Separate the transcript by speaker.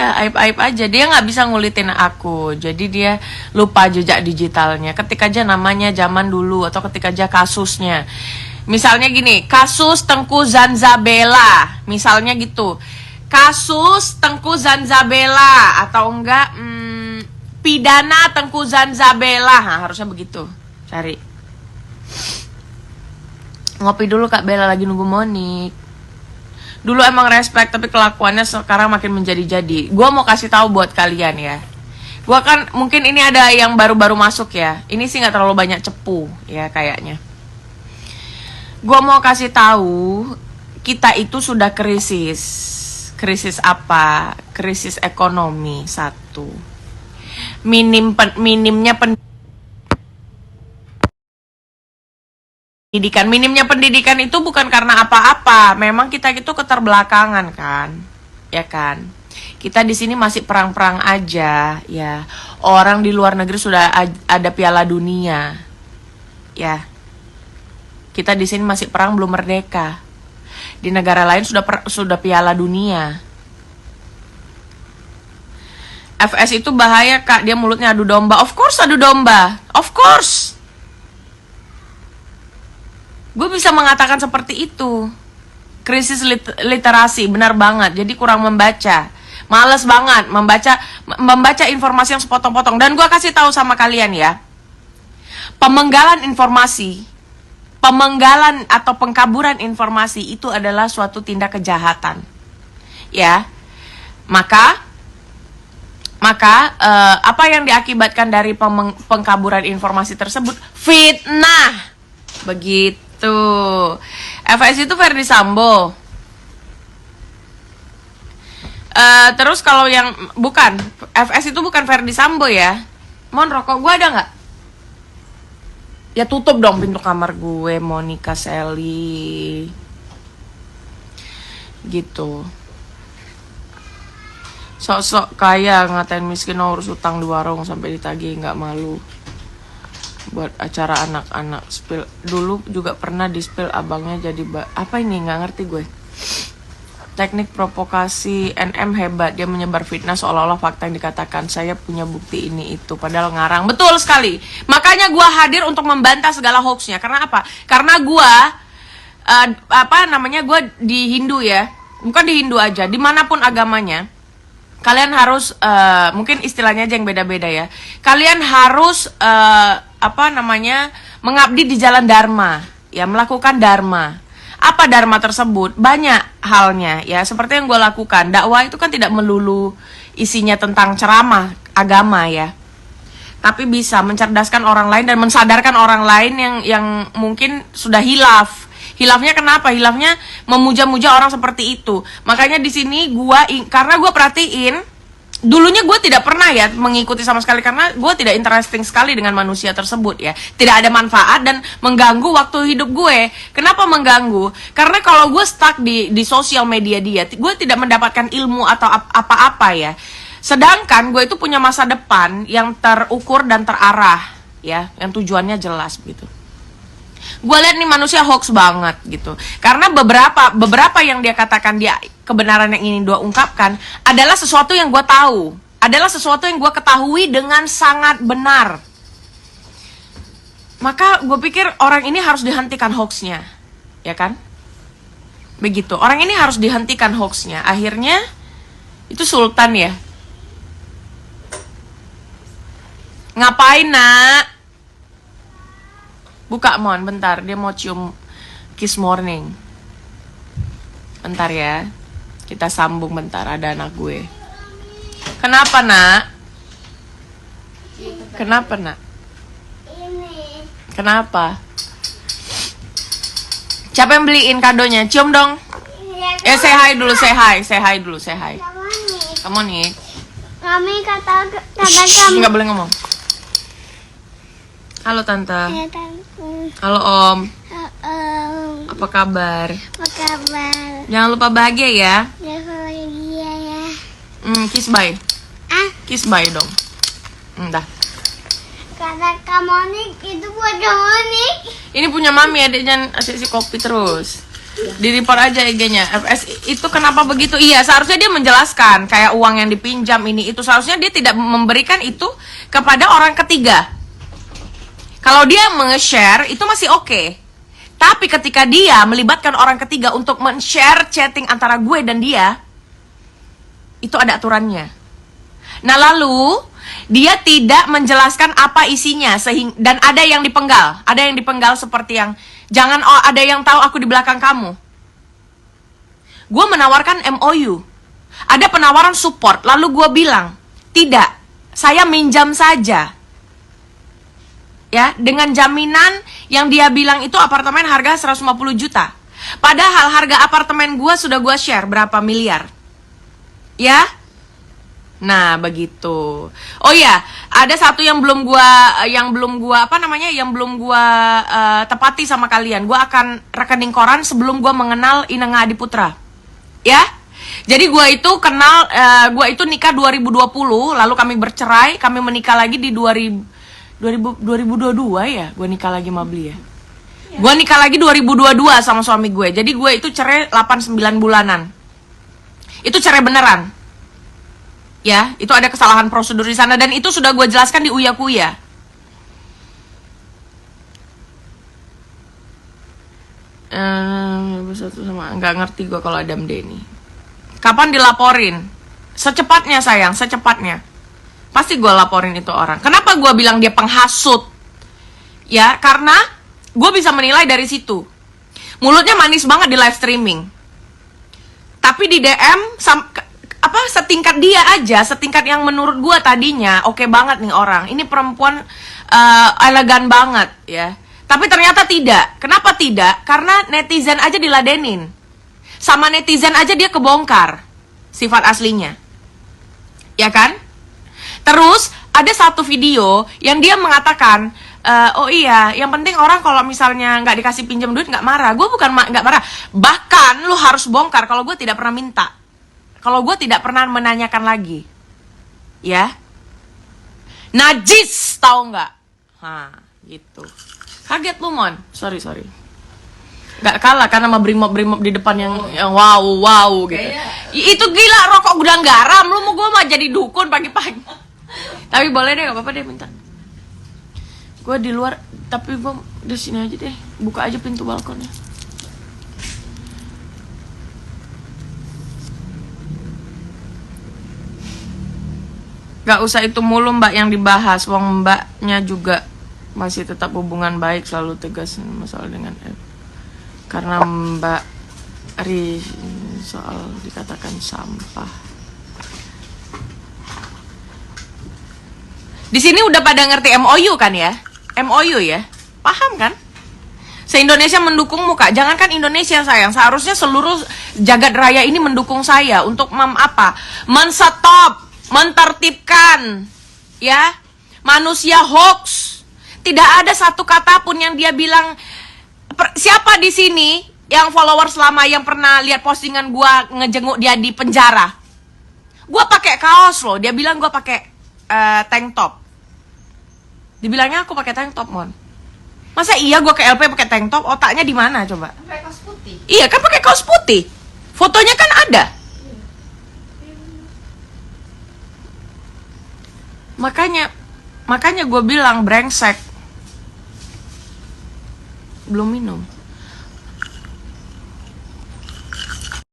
Speaker 1: Iya, aib-aib aja. Dia nggak bisa ngulitin aku. Jadi dia lupa jejak digitalnya. Ketik aja namanya zaman dulu atau ketik aja kasusnya. Misalnya gini, kasus Tengku Zanzabela. Misalnya gitu. Kasus Tengku Zanzabela atau enggak pidana Tengku Zanzabela. Nah, harusnya begitu. Cari. Ngopi dulu Kak Bella, lagi nunggu Monik. Dulu emang respect, tapi kelakuannya sekarang makin menjadi-jadi. Gue mau kasih tahu buat kalian ya. Gue kan, mungkin ini ada yang baru-baru masuk ya. Ini sih nggak terlalu banyak cepu ya kayaknya. Gue mau kasih tahu, kita itu sudah krisis. Krisis apa? Krisis ekonomi, satu. Minimnya pendidikan. Minimnya pendidikan itu bukan karena apa-apa. Memang kita itu keterbelakangan kan, ya kan. Kita di sini masih perang-perang aja, ya. Orang di luar negeri sudah ada Piala Dunia, ya. Kita di sini masih perang, belum merdeka. Di negara lain sudah Piala Dunia. FS itu bahaya Kak, dia mulutnya adu domba. Of course adu domba, of course. Gue bisa mengatakan seperti itu. Krisis literasi, benar banget. Jadi kurang membaca. Males banget membaca informasi yang sepotong-potong. Dan gue kasih tahu sama kalian ya. Pemenggalan informasi, pemenggalan atau pengkaburan informasi itu adalah suatu tindak kejahatan. Ya. Maka apa yang diakibatkan dari pengkaburan informasi tersebut? Fitnah. Begitu. FS itu Ferdi Sambo. Terus kalau yang bukan, FS itu bukan Ferdi Sambo ya. Mon, rokok gue ada nggak? Ya tutup dong pintu kamar gue, Monica Sally. Gitu. Sok-sok kaya ngatain miskin urus utang di warung sampai ditagih, nggak malu. Buat acara anak-anak spill dulu juga pernah di spill abangnya jadi apa ini, nggak ngerti gue. Teknik provokasi NM hebat, dia menyebar fitnah seolah-olah fakta yang dikatakan. Saya punya bukti ini itu, padahal ngarang. Betul sekali, makanya gue hadir untuk membantah segala hoaxnya. Karena apa? Karena gue gue di Hindu ya, bukan di Hindu aja, dimanapun agamanya. Kalian harus mungkin istilahnya aja yang beda-beda ya. Kalian harus mengabdi di jalan dharma, ya, melakukan dharma. Apa dharma tersebut? Banyak halnya ya, seperti yang gue lakukan. Dakwah itu kan tidak melulu isinya tentang ceramah agama ya, tapi bisa mencerdaskan orang lain dan mensadarkan orang lain yang mungkin sudah hilaf. Hilafnya kenapa? Hilafnya memuja-muja orang seperti itu. Makanya di sini karena gue perhatiin, dulunya gue tidak pernah ya mengikuti sama sekali karena gue tidak interesting sekali dengan manusia tersebut ya. Tidak ada manfaat dan mengganggu waktu hidup gue. Kenapa mengganggu? Karena kalau gue stuck di sosial media dia, gue tidak mendapatkan ilmu atau apa-apa ya. Sedangkan gue itu punya masa depan yang terukur dan terarah ya, yang tujuannya jelas gitu. Gue lihat nih manusia hoax banget gitu. Karena beberapa yang dia katakan, dia kebenaran yang ingin dia ungkapkan adalah sesuatu yang gue tahu, adalah sesuatu yang gue ketahui dengan sangat benar. Maka gue pikir orang ini harus dihentikan hoaxnya, ya kan? Begitu, orang ini harus dihentikan hoaxnya. Akhirnya itu Sultan ya. Ngapain nak? Buka Mon, bentar, dia mau cium kiss morning. Bentar ya, kita sambung bentar, ada anak gue. Kenapa nak? Kenapa nak? Kenapa? Siapa yang beliin kadonya? Cium dong. Say hi dulu, say hi dulu, say hi. Kamu nih.
Speaker 2: Kami kata kamu.
Speaker 1: Nggak boleh ngomong. Halo tante.
Speaker 2: Ya, tante.
Speaker 1: Halo om. Apa kabar?
Speaker 2: Apa kabar?
Speaker 1: Jangan lupa bahagia ya.
Speaker 2: Jangan bahagia ya.
Speaker 1: Kiss bye. Kiss bye dong. Dah.
Speaker 2: Kata kamu nih, itu buat kamu nih.
Speaker 1: Ini punya mami, adek jangan asik kopi terus. Di report aja IG-nya. FS itu kenapa begitu? Iya, seharusnya dia menjelaskan kayak uang yang dipinjam ini itu seharusnya dia tidak memberikan itu kepada orang ketiga. Kalau dia nge-share itu masih oke. Tapi ketika dia melibatkan orang ketiga untuk men-share chatting antara gue dan dia, itu ada aturannya. Nah, lalu dia tidak menjelaskan apa isinya dan ada yang dipenggal. Ada yang dipenggal seperti yang jangan ada yang tahu aku di belakang kamu. Gue menawarkan MOU. Ada penawaran support, lalu gue bilang, "Tidak, saya minjam saja." Ya, dengan jaminan yang dia bilang itu apartemen harga 150 juta. Padahal harga apartemen gue sudah gue share berapa miliar. Ya? Nah, begitu. Oh ya, ada satu yang belum gua tepati sama kalian. Gua akan rekening koran sebelum gua mengenal Inengah Adiputra. Ya? Jadi gua itu nikah 2020, lalu kami bercerai, kami menikah lagi di 2022 ya. Gua nikah lagi sama Beli ya. Gua nikah lagi 2022 sama suami gue. Jadi gue itu cerai 8-9 bulanan. Itu cerai beneran. Ya, itu ada kesalahan prosedur di sana dan itu sudah gue jelaskan di Uya Kuya. Nggak ngerti gue kalau Adam Denny. Kapan dilaporin? Secepatnya sayang, secepatnya. Pasti gue laporin itu orang. Kenapa gue bilang dia penghasut? Ya, karena gue bisa menilai dari situ. Mulutnya manis banget di live streaming. Tapi di DM setingkat dia aja, setingkat yang menurut gue tadinya oke banget nih orang. Ini perempuan elegan banget ya. Tapi ternyata tidak. Kenapa tidak? Karena netizen aja diladenin. Sama netizen aja dia kebongkar sifat aslinya. Ya kan? Terus ada satu video yang dia mengatakan, oh iya, yang penting orang kalau misalnya nggak dikasih pinjam duit nggak marah. Gue bukan nggak marah. Bahkan lu harus bongkar kalau gue tidak pernah minta. Kalau gue tidak pernah menanyakan lagi. Ya. Najis, tahu nggak? Hah, gitu. Kaget lu, Mon. Sorry. Gak kalah karena sama brimob di depan yang wow gitu. Itu gila, rokok gudang garam. Lu mau gue mah jadi dukun pagi-pagi. Tapi boleh deh, gak apa-apa deh, minta. Gue di luar, tapi gue di sini aja deh. Buka aja pintu balkonnya. Gak usah itu mulu mbak yang dibahas. Wong mbaknya juga masih tetap hubungan baik, selalu tegas masalah dengan karena mbak Ri soal dikatakan sampah. Di sini udah pada ngerti MOU kan ya? MOU ya? Paham kan? Se-Indonesia mendukungmu kak. Jangankan Indonesia sayang, seharusnya seluruh jagat raya ini mendukung saya untuk men-stop, mentertibkan ya manusia hoax. Tidak ada satu kata pun yang dia bilang. Siapa di sini yang followers lama yang pernah lihat postingan gua ngejenguk dia di penjara? Gua pakai kaos loh, dia bilang gua pakai tank top. Dibilangnya aku pakai tank top, Mon. Masa iya gua ke LP pakai tank top? Otaknya di mana coba?
Speaker 3: Pakai kaos putih.
Speaker 1: Iya kan pakai kaos putih. Fotonya kan ada. Makanya gue bilang brengsek. Belum minum.